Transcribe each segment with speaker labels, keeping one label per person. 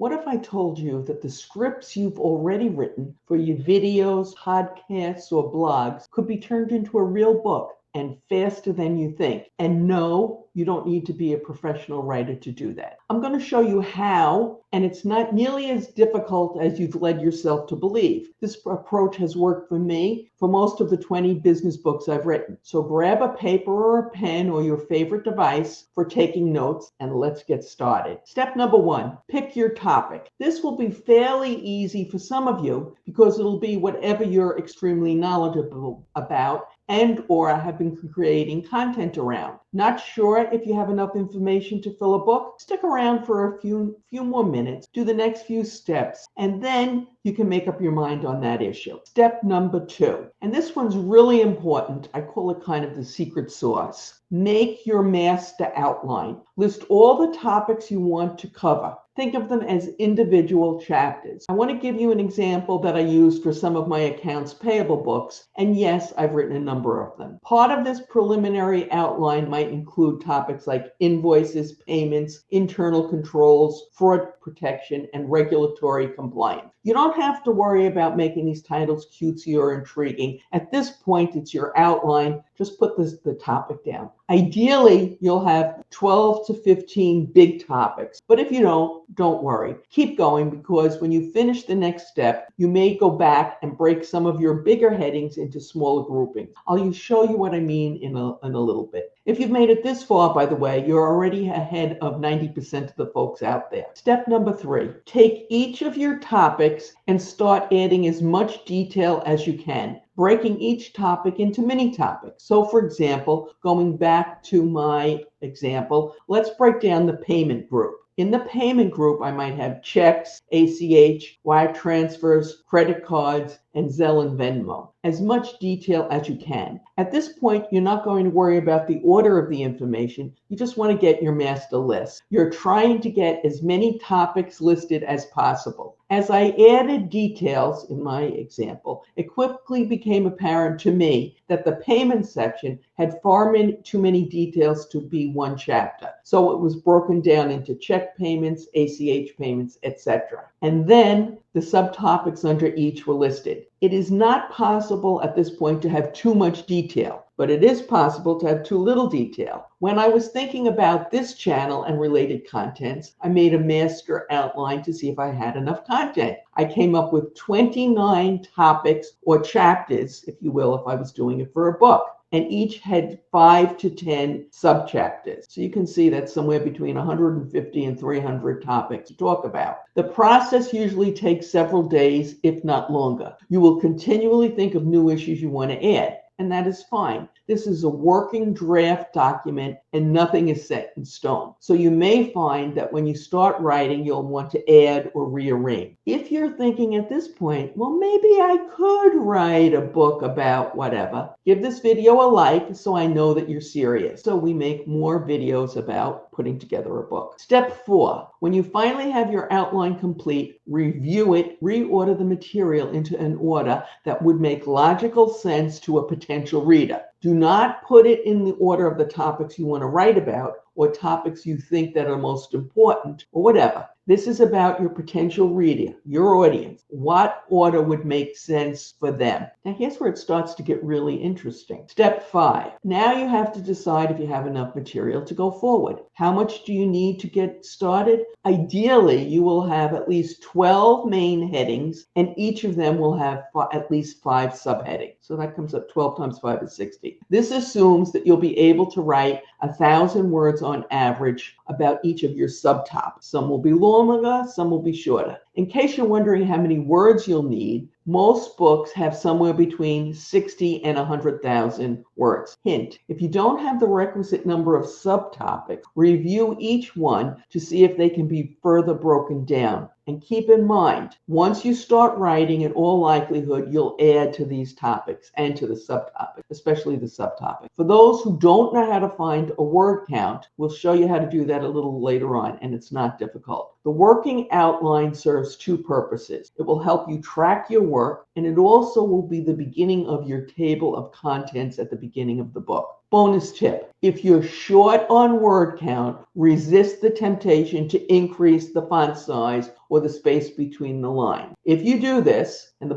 Speaker 1: What if I told you that the scripts you've already written for your videos, podcasts, or blogs could be turned into a real book and faster than you think? And no, you don't need to be a professional writer to do that. I'm going to show you how, and it's not nearly as difficult as you've led yourself to believe. This approach has worked for me for most of the 20 business books I've written. So grab a paper or a pen or your favorite device for taking notes, and let's get started. Step number 1, pick your topic. This will be fairly easy for some of you because it'll be whatever you're extremely knowledgeable about and or have been creating content around. Not sure if you have enough information to fill a book? Stick around for a few more minutes, do the next few steps, and then you can make up your mind on that issue. Step number 2, and this one's really important. I call it kind of the secret sauce. Make your master outline. List all the topics you want to cover. Think of them as individual chapters. I want to give you an example that I used for some of my accounts payable books, and yes, I've written a number of them. Part of this preliminary outline might include topics like invoices, payments, internal controls, fraud protection, and regulatory compliance. You don't have to worry about making these titles cutesy or intriguing. At this point, it's your outline. Just put the topic down. Ideally, you'll have 12 to 15 big topics, but if you don't worry. Keep going, because when you finish the next step, you may go back and break some of your bigger headings into smaller groupings. I'll show you what I mean in a little bit. If you've made it this far, by the way, you're already ahead of 90% of the folks out there. Step number 3, take each of your topics and start adding as much detail as you can, breaking each topic into mini topics. So for example, going back to my example, let's break down the payment group. In the payment group, I might have checks, ACH, wire transfers, credit cards, and Zelle and Venmo. As much detail as you can. At this point, you're not going to worry about the order of the information. You just want to get your master list. You're trying to get as many topics listed as possible. As I added details in my example, it quickly became apparent to me that the payment section had too many details to be one chapter. So it was broken down into check payments, ACH payments, etc. And then the subtopics under each were listed. It is not possible at this point to have too much detail, but it is possible to have too little detail. When I was thinking about this channel and related contents, I made a master outline to see if I had enough content. I came up with 29 topics or chapters, if you will, if I was doing it for a book. And each had 5 to 10 subchapters. So you can see that's somewhere between 150 and 300 topics to talk about. The process usually takes several days, if not longer. You will continually think of new issues you want to add, and that is fine. This is a working draft document and nothing is set in stone. So you may find that when you start writing, you'll want to add or rearrange. If you're thinking at this point, well, maybe I could write a book about whatever, give this video a like so I know that you're serious. So we make more videos about putting together a book. Step 4, when you finally have your outline complete, review it, reorder the material into an order that would make logical sense to a potential reader. Do not put it in the order of the topics you want to write about or topics you think that are most important or whatever. This is about your potential reader, your audience. What order would make sense for them? Now here's where it starts to get really interesting. Step 5. Now you have to decide if you have enough material to go forward. How much do you need to get started? Ideally, you will have at least 12 main headings, and each of them will have at least 5 subheadings. So that comes up 12 times 5 is 60. This assumes that you'll be able to write 1,000 words on average about each of your subtopics. Some will be longer, some will be shorter. In case you're wondering how many words you'll need, most books have somewhere between 60 and 100,000 words. Hint, if you don't have the requisite number of subtopics, review each one to see if they can be further broken down. And keep in mind, once you start writing, in all likelihood, you'll add to these topics and to the subtopics, especially the subtopics. For those who don't know how to find a word count, we'll show you how to do that a little later on, and it's not difficult. The working outline serves 2 purposes. It will help you track your work, and it also will be the beginning of your table of contents at the beginning of the book. Bonus tip: if you're short on word count, resist the temptation to increase the font size or the space between the lines. If you do this and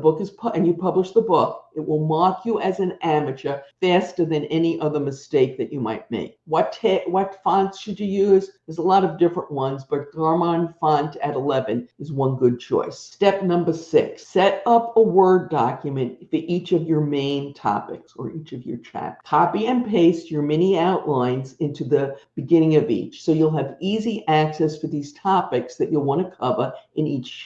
Speaker 1: you publish the book, it will mark you as an amateur faster than any other mistake that you might make. What fonts should you use? There's a lot of different ones, but Garmin font at 11 is one good choice. Step number 6, set up a Word document for each of your main topics or each of your chapters. Copy and paste your mini outlines into the beginning of each, so you'll have easy access for these topics that you'll want to cover in each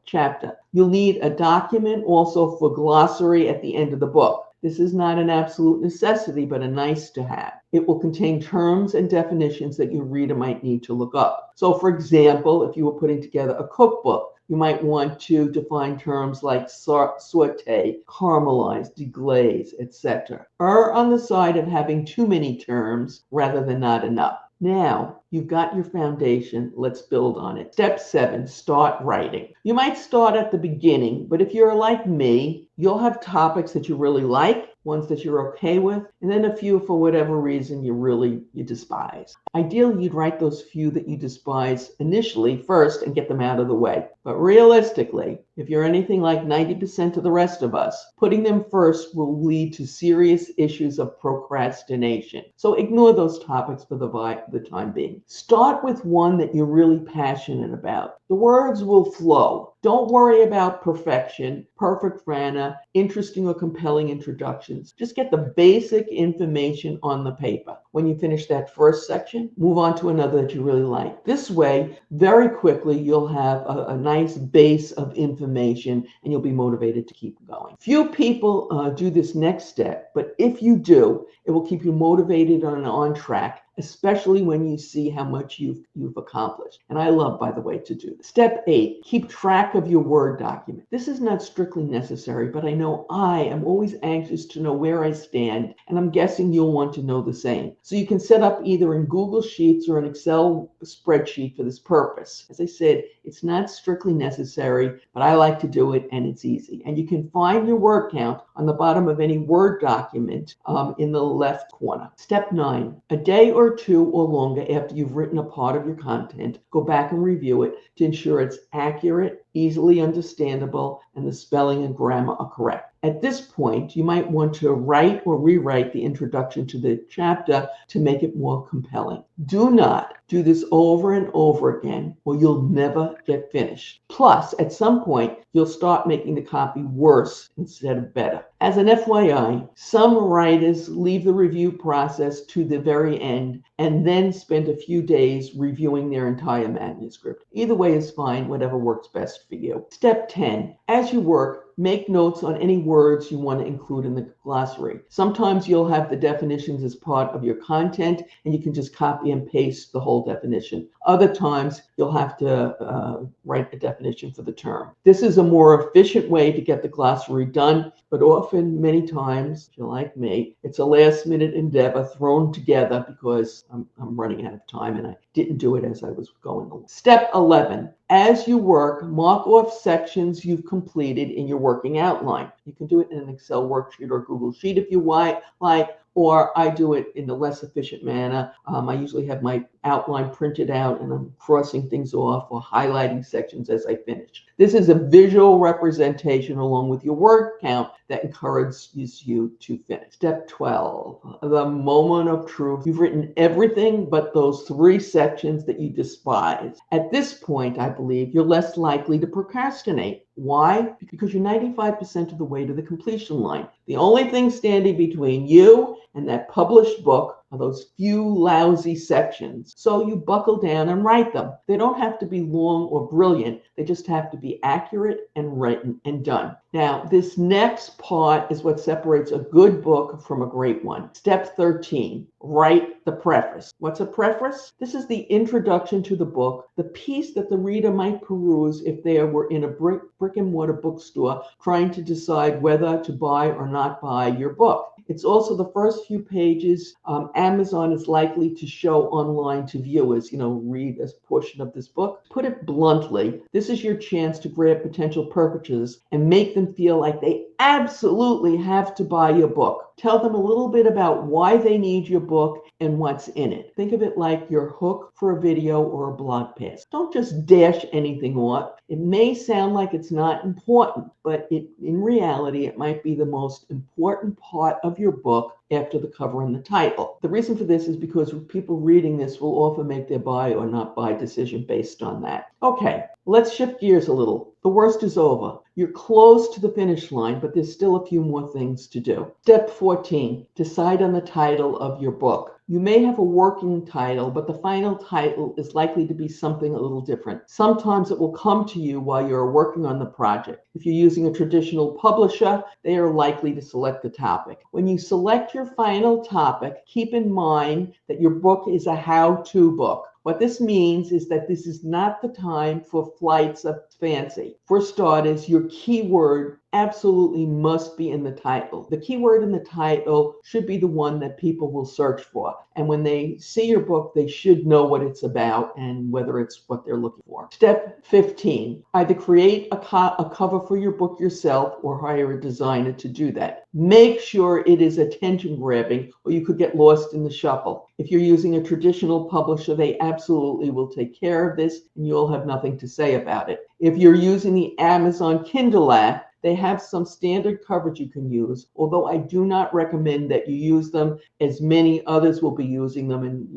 Speaker 1: chapter. You'll need a document also for glossary at the end of the book. This is not an absolute necessity, but a nice to have. It will contain terms and definitions that your reader might need to look up. So, for example, if you were putting together a cookbook, you might want to define terms like saute, caramelize, deglaze, etc. Err on the side of having too many terms rather than not enough. Now, you've got your foundation. Let's build on it. Step 7, start writing. You might start at the beginning, but if you're like me, you'll have topics that you really like, ones that you're okay with, and then a few for whatever reason you despise. Ideally, you'd write those few that you despise initially first and get them out of the way. But realistically, if you're anything like 90% of the rest of us, putting them first will lead to serious issues of procrastination. So ignore those topics for the time being. Start with one that you're really passionate about. The words will flow. Don't worry about perfection, perfect grammar, interesting or compelling introductions. Just get the basic information on the paper. When you finish that first section, move on to another that you really like. This way, very quickly, you'll have a nice base of information and you'll be motivated to keep going. Few people do this next step, but if you do, it will keep you motivated and on track, especially when you see how much you've accomplished. And I love, by the way, to do this. Step 8, keep track of your Word document. This is not strictly necessary, but I know I am always anxious to know where I stand, and I'm guessing you'll want to know the same. So you can set up either in Google Sheets or an Excel spreadsheet for this purpose. As I said, it's not strictly necessary, but I like to do it and it's easy. And you can find your word count on the bottom of any Word document in the left corner. Step 9, a day or two or longer after you've written a part of your content, go back and review it to ensure it's accurate, easily understandable, and the spelling and grammar are correct. At this point, you might want to write or rewrite the introduction to the chapter to make it more compelling. Do not do this over and over again, or you'll never get finished. Plus, at some point, you'll start making the copy worse instead of better. As an FYI, some writers leave the review process to the very end and then spend a few days reviewing their entire manuscript. Either way is fine, whatever works best for you. Step 10, as you work, make notes on any words you want to include in the glossary. Sometimes you'll have the definitions as part of your content and you can just copy and paste the whole definition. Other times you'll have to write a definition for the term. This is a more efficient way to get the glossary done, but often, many times, if you're like me, it's a last-minute endeavor thrown together because I'm running out of time and I didn't do it as I was going along. Step 11, as you work, mark off sections you've completed in your working outline. You can do it in an Excel worksheet or Google Sheet if you like, or I do it in a less efficient manner. I usually have my outline printed out and I'm crossing things off or highlighting sections as I finish. This is a visual representation along with your word count that encourages you to finish. Step 12, the moment of truth. You've written everything but those 3 sections that you despise. At this point, I believe you're less likely to procrastinate. Why? Because you're 95% of the way to the completion line. The only thing standing between you and that published book are those few lousy sections. So you buckle down and write them. They don't have to be long or brilliant. They just have to be accurate and written and done. Now, this next part is what separates a good book from a great one. Step 13, write the preface. What's a preface? This is the introduction to the book, the piece that the reader might peruse if they were in a brick and mortar bookstore trying to decide whether to buy or not buy your book. It's also the first few pages Amazon is likely to show online to viewers. Read a portion of this book. Put it bluntly, this is your chance to grab potential purchasers and make them feel like they absolutely have to buy your book. Tell them a little bit about why they need your book and what's in it. Think of it like your hook for a video or a blog post. Don't just dash anything off. It may sound like it's not important, but in reality, it might be the most important part of your book after the cover and the title. The reason for this is because people reading this will often make their buy or not buy decision based on that. Okay, let's shift gears a little. The worst is over. You're close to the finish line, but there's still a few more things to do. Step 14, decide on the title of your book. You may have a working title, but the final title is likely to be something a little different. Sometimes it will come to you while you're working on the project. If you're using a traditional publisher, they are likely to select the topic. When you select your final topic, keep in mind that your book is a how-to book. What this means is that this is not the time for flights of fancy. For starters, your keyword absolutely must be in the title. The keyword in the title should be the one that people will search for. And when they see your book, they should know what it's about and whether it's what they're looking for. Step 15, either create a cover for your book yourself or hire a designer to do that. Make sure it is attention grabbing or you could get lost in the shuffle. If you're using a traditional publisher, they absolutely will take care of this and you'll have nothing to say about it. If you're using the Amazon Kindle app, they have some standard coverage you can use, although I do not recommend that you use them as many others will be using them and,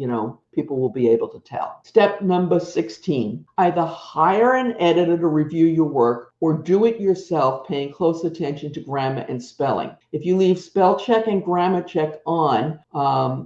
Speaker 1: people will be able to tell. Step number 16, either hire an editor to review your work or do it yourself, paying close attention to grammar and spelling. If you leave spell check and grammar check on,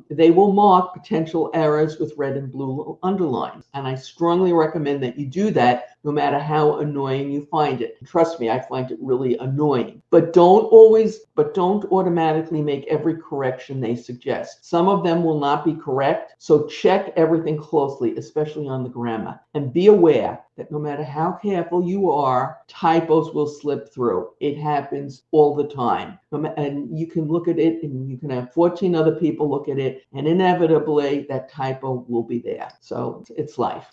Speaker 1: they will mark potential errors with red and blue underlines. And I strongly recommend that you do that no matter how annoying you find it. Trust me, I find it really annoying. But don't automatically make every correction they suggest. Some of them will not be correct, so check everything closely, especially on the grammar. And be aware that no matter how careful you are, typos will slip through. It happens all the time. And you can look at it and you can have 14 other people look at it, and inevitably that typo will be there. So it's life.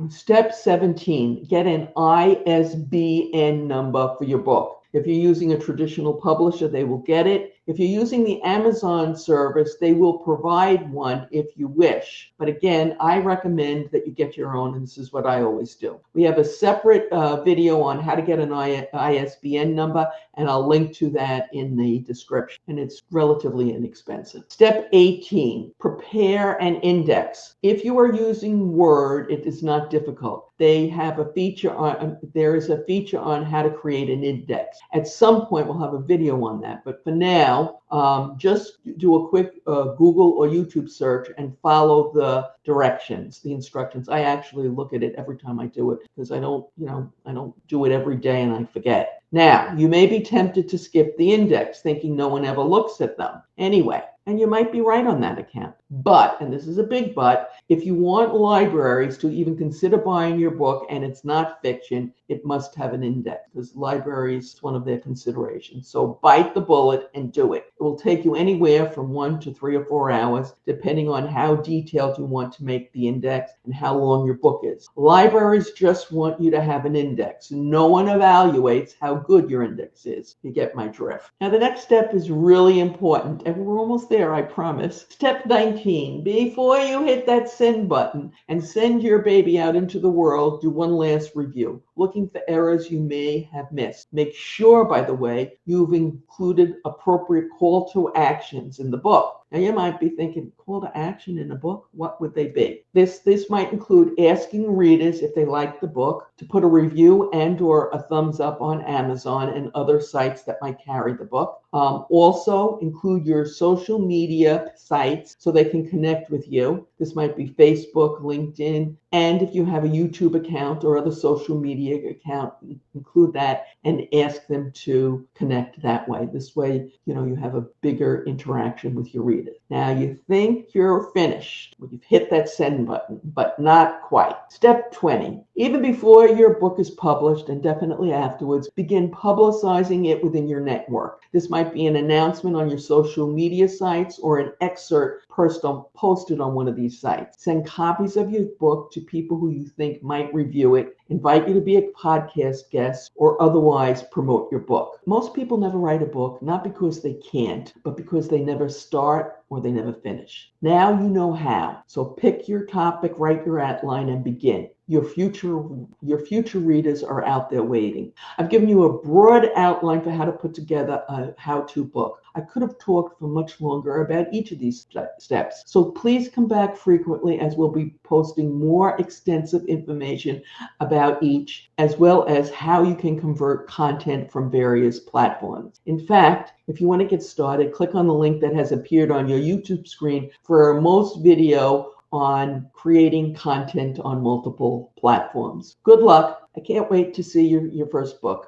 Speaker 1: Step 17, get an ISBN number for your book. If you're using a traditional publisher, they will get it. If you're using the Amazon service, they will provide one if you wish. But again, I recommend that you get your own, and this is what I always do. We have a separate video on how to get an ISBN number, and I'll link to that in the description, and it's relatively inexpensive. Step 18, prepare an index. If you are using Word, it is not difficult. They have a feature on, there is a feature on how to create an index. At some point, we'll have a video on that, but for now, just do a quick Google or YouTube search and follow the directions, the instructions. I actually look at it every time I do it because I don't do it every day and I forget. Now, you may be tempted to skip the index, thinking no one ever looks at them. Anyway, and you might be right on that account. But, and this is a big but, if you want libraries to even consider buying your book and it's not fiction, it must have an index because libraries is one of their considerations. So bite the bullet and do it. It will take you anywhere from 1 to 3 or 4 hours, depending on how detailed you want to make the index and how long your book is. Libraries just want you to have an index. No one evaluates how good your index is. You get my drift. Now, the next step is really important, and we're almost there, I promise. Step 19, before you hit that send button and send your baby out into the world, do one last review, looking for errors you may have missed. Make sure, by the way, you've included appropriate call to actions in the book. Now, you might be thinking, call to action in a book? What would they be? This might include asking readers if they like the book, to put a review and or a thumbs up on Amazon and other sites that might carry the book. Also, include your social media sites so they can connect with you. This might be Facebook, LinkedIn, and if you have a YouTube account or other social media account, include that and ask them to connect that way. This way, you have a bigger interaction with your readers. Now, you think you're finished when you've hit that send button, but not quite. Step 20, Even before your book is published, and definitely afterwards, begin publicizing it within your network. This might be an announcement on your social media sites or an excerpt posted on one of these sites. Send copies of your book to people who you think might review it, invite you to be a podcast guest, or otherwise promote your book. Most people never write a book, not because they can't, but because they never start or they never finish. Now you know how. So pick your topic, write your outline, and begin. Your future readers are out there waiting. I've given you a broad outline for how to put together a how-to book. I could have talked for much longer about each of these steps. So please come back frequently, as we'll be posting more extensive information about each, as well as how you can convert content from various platforms. In fact, if you want to get started, click on the link that has appeared on your YouTube screen for most video on creating content on multiple platforms. Good luck. I can't wait to see your first book.